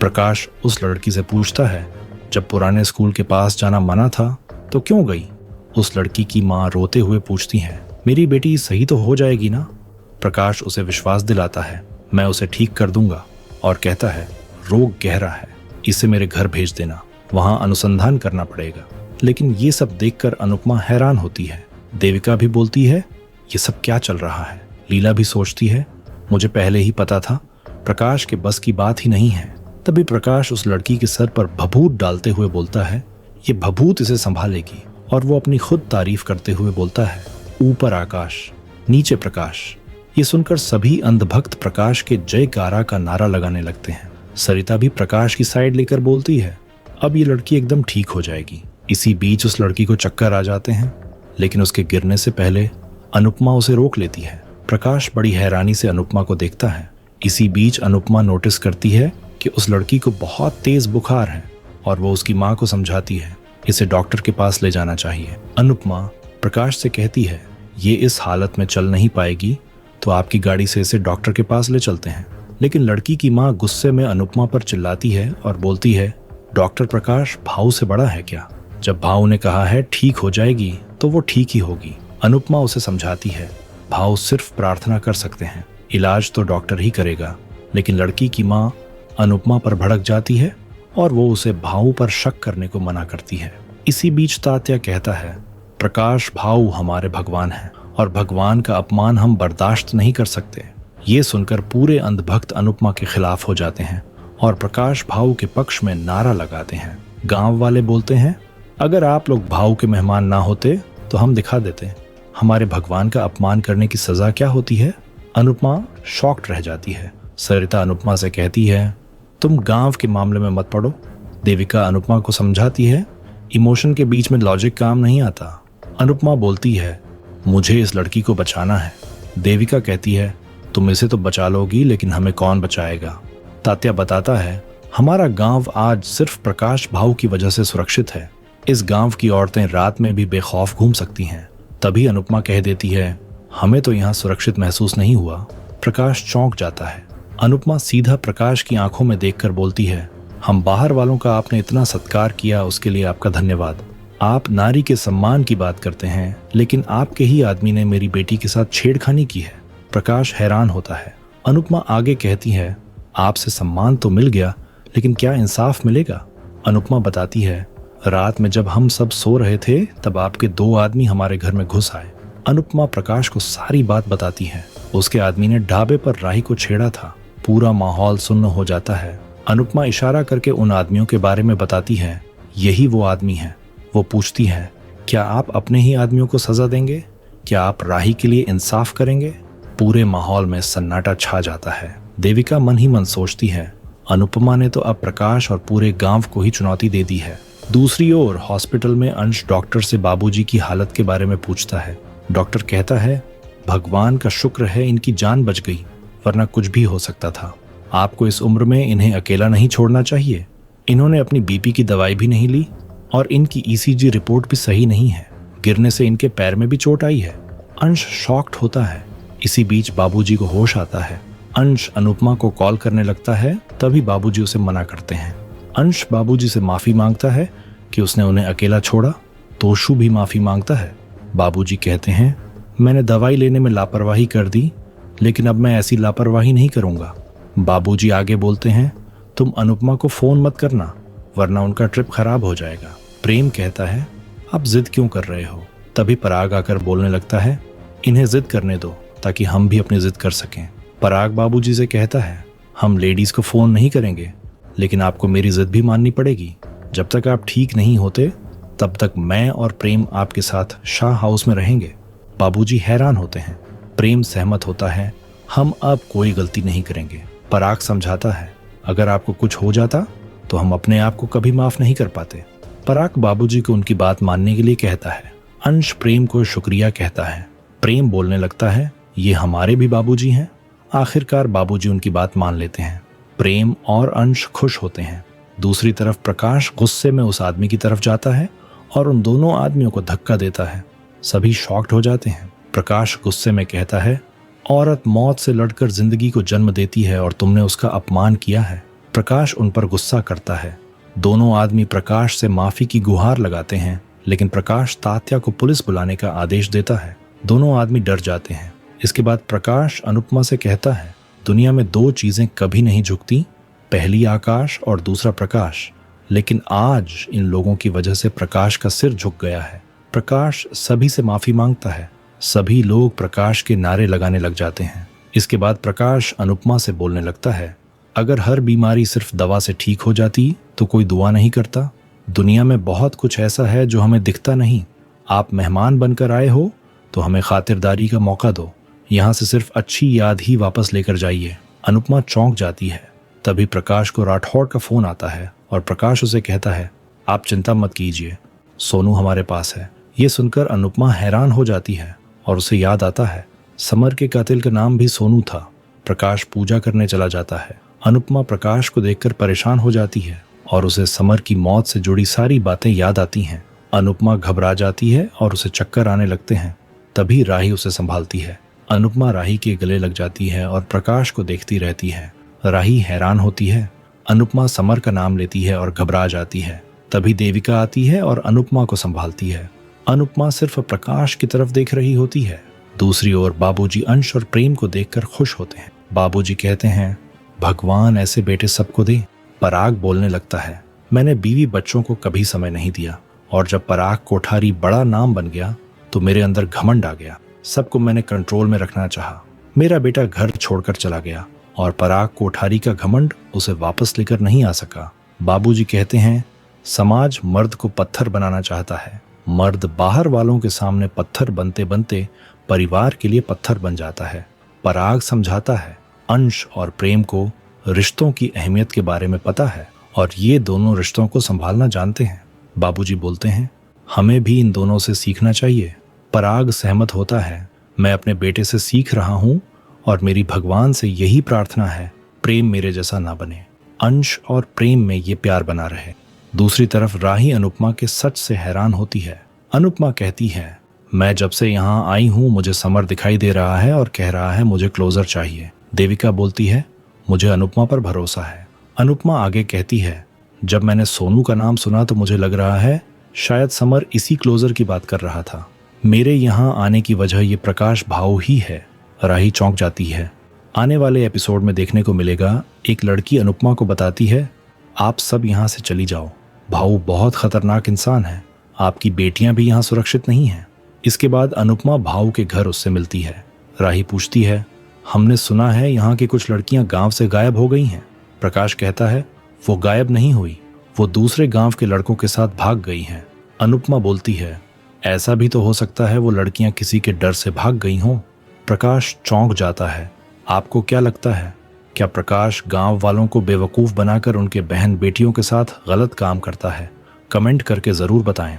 प्रकाश उस लड़की से पूछता है, जब पुराने स्कूल के पास जाना मना था तो क्यों गई? उस लड़की की माँ रोते हुए पूछती है, मेरी बेटी सही तो हो जाएगी ना? प्रकाश उसे विश्वास दिलाता है, मैं उसे ठीक कर दूंगा, और कहता है, रोग गहरा है, इसे मेरे घर भेज देना, वहां अनुसंधान करना पड़ेगा। लेकिन ये सब देखकर अनुपमा हैरान होती है। देविका भी बोलती है, ये सब क्या चल रहा है? लीला भी सोचती है, मुझे पहले ही पता था, प्रकाश के बस की बात ही नहीं है। तभी प्रकाश उस लड़की के सर पर भभूत डालते हुए बोलता है, ये भभूत इसे संभालेगी। और वो अपनी खुद तारीफ करते हुए बोलता है, ऊपर आकाश, नीचे प्रकाश। ये सुनकर सभी अंधभक्त प्रकाश के जयकारा का नारा लगाने लगते हैं। सरिता भी प्रकाश की साइड लेकर बोलती है, अब ये लड़की एकदम ठीक हो जाएगी। इसी बीच उस लड़की को चक्कर आ जाते हैं, लेकिन उसके गिरने से पहले अनुपमा उसे रोक लेती है। प्रकाश बड़ी हैरानी से अनुपमा को देखता है। इसी बीच अनुपमा नोटिस करती है कि उस लड़की को बहुत तेज बुखार है और वो उसकी माँ को समझाती है, इसे डॉक्टर के पास ले जाना चाहिए। अनुपमा प्रकाश से कहती है, ये इस हालत में चल नहीं पाएगी, तो आपकी गाड़ी से इसे डॉक्टर के पास ले चलते हैं। लेकिन लड़की की माँ गुस्से में अनुपमा पर चिल्लाती है और बोलती है, डॉक्टर प्रकाश भाव से बड़ा है क्या? जब भाव ने कहा है ठीक हो जाएगी तो वो ठीक ही होगी। अनुपमा उसे समझाती है, भाव सिर्फ प्रार्थना कर सकते हैं, इलाज तो डॉक्टर ही करेगा। लेकिन लड़की की माँ अनुपमा पर भड़क जाती है और वो उसे भाव पर शक करने को मना करती है। इसी बीच तात्या कहता है, प्रकाश भाव हमारे भगवान हैं और भगवान का अपमान हम बर्दाश्त नहीं कर सकते। ये सुनकर पूरे अंधभक्त अनुपमा के खिलाफ हो जाते हैं और प्रकाश भाव के पक्ष में नारा लगाते हैं। गांव वाले बोलते हैं, अगर आप लोग भाव के मेहमान ना होते तो हम दिखा देते, हमारे भगवान का अपमान करने की सजा क्या होती है। अनुपमा शॉक्ड रह जाती है। सरिता अनुपमा से कहती है, तुम गांव के मामले में मत पड़ो। देविका अनुपमा को समझाती है, इमोशन के बीच में लॉजिक काम नहीं आता। अनुपमा बोलती है, मुझे इस लड़की को बचाना है। देविका कहती है, तुम इसे तो बचा लोगी, लेकिन हमें कौन बचाएगा? तात्या बताता है, हमारा गांव आज सिर्फ प्रकाश भाव की वजह से सुरक्षित है। इस गांव की औरतें रात में भी बेखौफ घूम सकती हैं। तभी अनुपमा कह देती है, हमें तो यहाँ सुरक्षित महसूस नहीं हुआ। प्रकाश चौंक जाता है। अनुपमा सीधा प्रकाश की आंखों में देखकर बोलती है, हम बाहर वालों का आपने इतना सत्कार किया, उसके लिए आपका धन्यवाद। आप नारी के सम्मान की बात करते हैं, लेकिन आपके ही आदमी ने मेरी बेटी के साथ छेड़खानी की है। प्रकाश हैरान होता है। अनुपमा आगे कहती है, आपसे सम्मान तो मिल गया, लेकिन क्या इंसाफ मिलेगा? अनुपमा बताती है, रात में जब हम सब सो रहे थे तब आपके 2 आदमी हमारे घर में घुस आए। अनुपमा प्रकाश को सारी बात बताती है। उसके आदमी ने ढाबे पर राही को छेड़ा था। पूरा माहौल सुन्न हो जाता है। अनुपमा इशारा करके उन आदमियों के बारे में बताती है, यही वो आदमी है। वो पूछती है, क्या आप अपने ही आदमियों को सजा देंगे? क्या आप राही के लिए इंसाफ करेंगे? पूरे माहौल में सन्नाटा छा जाता है। देविका मन ही मन सोचती है, अनुपमा ने तो अब प्रकाश और पूरे गांव को ही चुनौती दे दी है। दूसरी ओर हॉस्पिटल में अंश डॉक्टर से बाबूजी की हालत के बारे में पूछता है। डॉक्टर कहता है, भगवान का शुक्र है इनकी जान बच गई, वरना कुछ भी हो सकता था। आपको इस उम्र में इन्हें अकेला नहीं छोड़ना चाहिए। इन्होंने अपनी बीपी की दवाई भी नहीं ली और इनकी ईसीजी रिपोर्ट भी सही नहीं है। गिरने से इनके पैर में भी चोट आई है। अंश शॉक्ड होता है। इसी बीच बाबूजी को होश आता है। अंश अनुपमा को कॉल करने लगता है, तभी बाबूजी उसे मना करते हैं। अंश बाबूजी से माफी मांगता है कि उसने उन्हें अकेला छोड़ा। तोशु भी माफी मांगता है। बाबूजी कहते हैं, मैंने दवाई लेने में लापरवाही कर दी, लेकिन अब मैं ऐसी लापरवाही नहीं करूंगा। बाबूजी आगे बोलते हैं, तुम अनुपमा को फोन मत करना, वरना उनका ट्रिप खराब हो जाएगा। प्रेम कहता है, आप जिद क्यों कर रहे हो? तभी पराग आकर बोलने लगता है, इन्हें जिद करने दो ताकि हम भी अपनी जिद कर सकें। पराग बाबूजी से कहता है, हम लेडीज को फोन नहीं करेंगे, लेकिन आपको मेरी जिद भी माननी पड़ेगी। जब तक आप ठीक नहीं होते तब तक मैं और प्रेम आपके साथ शाह हाउस में रहेंगे। बाबूजी हैरान होते हैं। प्रेम सहमत होता है, हम अब कोई गलती नहीं करेंगे। पराग समझाता है, अगर आपको कुछ हो जाता तो हम अपने आप को कभी माफ नहीं कर पाते। पराग बाबूजी को उनकी बात मानने के लिए कहता है। अंश प्रेम को शुक्रिया कहता है। प्रेम बोलने लगता है, ये हमारे भी बाबूजी हैं। आखिरकार बाबूजी उनकी बात मान लेते हैं। प्रेम और अंश खुश होते हैं। दूसरी तरफ प्रकाश गुस्से में उस आदमी की तरफ जाता है और उन दोनों आदमियों को धक्का देता है। सभी शॉक्ड हो जाते हैं। प्रकाश गुस्से में कहता है, औरत मौत से लड़कर जिंदगी को जन्म देती है और तुमने उसका अपमान किया है। प्रकाश उन पर गुस्सा करता है। दोनों आदमी प्रकाश से माफी की गुहार लगाते हैं, लेकिन प्रकाश तात्या को पुलिस बुलाने का आदेश देता है। दोनों आदमी डर जाते हैं। इसके बाद प्रकाश अनुपमा से कहता है, दुनिया में दो चीजें कभी नहीं झुकती, पहली आकाश और दूसरा प्रकाश, लेकिन आज इन लोगों की वजह से प्रकाश का सिर झुक गया है। प्रकाश सभी से माफी मांगता है। सभी लोग प्रकाश के नारे लगाने लग जाते हैं। इसके बाद प्रकाश अनुपमा से बोलने लगता है, अगर हर बीमारी सिर्फ दवा से ठीक हो जाती तो कोई दुआ नहीं करता। दुनिया में बहुत कुछ ऐसा है जो हमें दिखता नहीं। आप मेहमान बनकर आए हो तो हमें खातिरदारी का मौका दो। यहाँ से सिर्फ अच्छी याद ही वापस लेकर जाइए। अनुपमा चौंक जाती है। तभी प्रकाश को राठौड़ का फोन आता है और प्रकाश उसे कहता है, आप चिंता मत कीजिए, सोनू हमारे पास है। ये सुनकर अनुपमा हैरान हो जाती है और उसे याद आता है समर के कातिल का नाम भी सोनू था। प्रकाश पूजा करने चला जाता है। अनुपमा प्रकाश को देखकर परेशान हो जाती है और उसे समर की मौत से जुड़ी सारी बातें याद आती हैं। अनुपमा घबरा जाती है और उसे चक्कर आने लगते हैं। तभी राही उसे संभालती है। अनुपमा राही के गले लग जाती है और प्रकाश को देखती रहती है। राही हैरान होती है। अनुपमा समर का नाम लेती है और घबरा जाती है। तभी देविका आती है और अनुपमा को संभालती है। अनुपमा सिर्फ प्रकाश की तरफ देख रही होती है। दूसरी ओर बाबूजी अंश और प्रेम को देखकर खुश होते हैं। बाबूजी कहते हैं, भगवान ऐसे बेटे सबको दे। पराग बोलने लगता है, मैंने बीवी बच्चों को कभी समय नहीं दिया और जब पराग कोठारी बड़ा नाम बन गया तो मेरे अंदर घमंड आ गया। सबको मैंने कंट्रोल में रखना चाहा। मेरा बेटा घर छोड़कर चला गया और पराग कोठारी का घमंड उसे वापस लेकर नहीं आ सका। बाबूजी कहते हैं, समाज मर्द को पत्थर बनाना चाहता है। मर्द बाहर वालों के सामने पत्थर बनते बनते परिवार के लिए पत्थर बन जाता है। पराग समझाता है, अंश और प्रेम को रिश्तों की अहमियत के बारे में पता है और ये दोनों रिश्तों को संभालना जानते हैं। बाबूजी बोलते हैं, हमें भी इन दोनों से सीखना चाहिए। पराग सहमत होता है, मैं अपने बेटे से सीख रहा हूँ और मेरी भगवान से यही प्रार्थना है, प्रेम मेरे जैसा ना बने। अंश और प्रेम में ये प्यार बना रहे। दूसरी तरफ राही अनुपमा के सच से हैरान होती है। अनुपमा कहती है, मैं जब से यहाँ आई हूँ मुझे समर दिखाई दे रहा है और कह रहा है मुझे क्लोजर चाहिए। देविका बोलती है, मुझे अनुपमा पर भरोसा है। अनुपमा आगे कहती है, जब मैंने सोनू का नाम सुना तो मुझे लग रहा है शायद समर इसी क्लोजर की बात कर रहा था। मेरे यहाँ आने की वजह ये प्रकाश भाव ही है। राही चौंक जाती है। आने वाले एपिसोड में देखने को मिलेगा, एक लड़की अनुपमा को बताती है, आप सब यहाँ से चली जाओ, भाऊ बहुत खतरनाक इंसान है, आपकी बेटियां भी यहाँ सुरक्षित नहीं हैं। इसके बाद अनुपमा भाऊ के घर उससे मिलती है। राही पूछती है, हमने सुना है यहाँ की कुछ लड़कियां गांव से गायब हो गई हैं। प्रकाश कहता है, वो गायब नहीं हुई, वो दूसरे गांव के लड़कों के साथ भाग गई हैं। अनुपमा बोलती है, ऐसा भी तो हो सकता है वो लड़कियां किसी के डर से भाग गई हों। प्रकाश चौंक जाता है। आपको क्या लगता है, क्या प्रकाश गांव वालों को बेवकूफ़ बनाकर उनके बहन बेटियों के साथ गलत काम करता है? कमेंट करके ज़रूर बताएं।